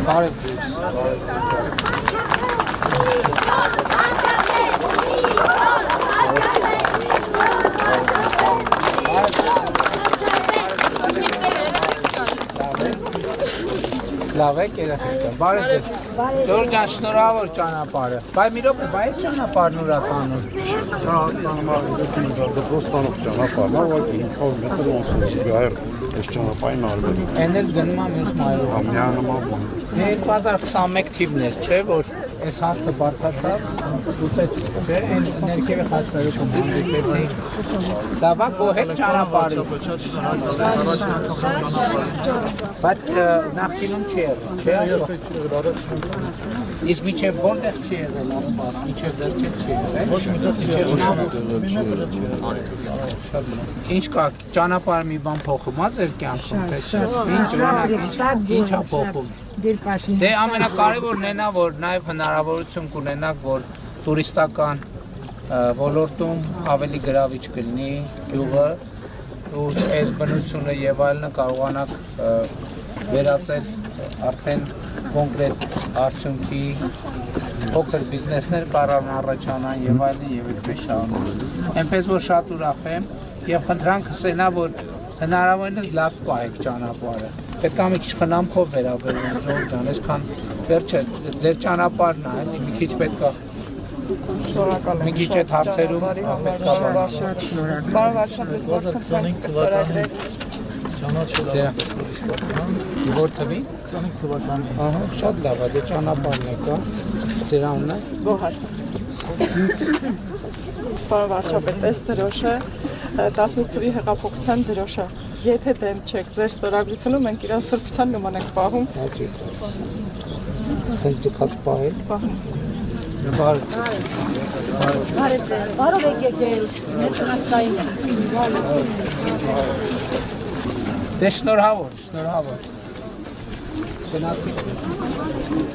Բարև ձեզ։ Լավ եք երեխեքներ, բարև ձեզ։ Դոր ջան, շնորհավոր ճանապարհը։ Բայ մի րոպե, բայց ճանապարհն ուրականում։ Դպրոստանով ճանապարհն է, ուղղակի 500 մետր ոնց գայր այս ճանապարհին արվել։ Էն էլ գնում եմ մյուս մայրով։ Միանման բան։ 2021 թիվներ, չէ, որ այս հարցը բարձրացավ, ուտեց, չէ, այն ներքևի խաչմերուկում հանդիպեցի։ Դավա գոհեք ճանապարհի։ Բայց նախկինում չի եղել, չէ՞։ Իսկ միջև որտեղ չի եղել ասֆալտ, միջև վերջից չի եղել։ Ոչ մի ինչ կա, ճանապարհը մի բան փոխում ա ձեր կյանքում, թե չէ։ Ինչ ա փոխում։ Դե ամենակարևորն է նա, որ նաև հնարավորություն կունենաք, որ տուրիստական ոլորտում ավելի գրավիչ կլինի գյուղը, ու այս բնությունը եւ այլնը կարողանաք վերածել արդեն կոնկրետ արդյունքի փոքր բիզնեսներ կարող առաջանան եւ այլն եւ այդպես շարունակել։ Այնպես որ շատ ուրախ եմ եւ խնդրանքս է նա, որ հնարավորինս լավ պահեք ճանապարհը։ Պետք է մի քիչ խնամքով վերաբերվենք, Ժողովուրդ ջան, այսքան վերջը ձեր ճանապարհն է, էլի մի քիչ պետք է մի քիչ այդ հարցերում պետք է բան։ Բարև Արշավետ, որքան Որ թվի։ 25 թվականի։ Ահա, շատ լավ է, դե ճանապարհն է կա։ Ձեր անունն է։ Գոհար։ Բարև Արշավետ, այս դրոշը 18 թվի հեղափոխության դրոշը։ Եթե դեմ չեք ձեր ստորագրությունը, մենք իրան սրբության նման ենք պահում։ Հենց ձգած պահել։ Բարև ձեզ։ Բարով եկեք մեր տնային։ Դե շնորհավոր։ Գնացիք։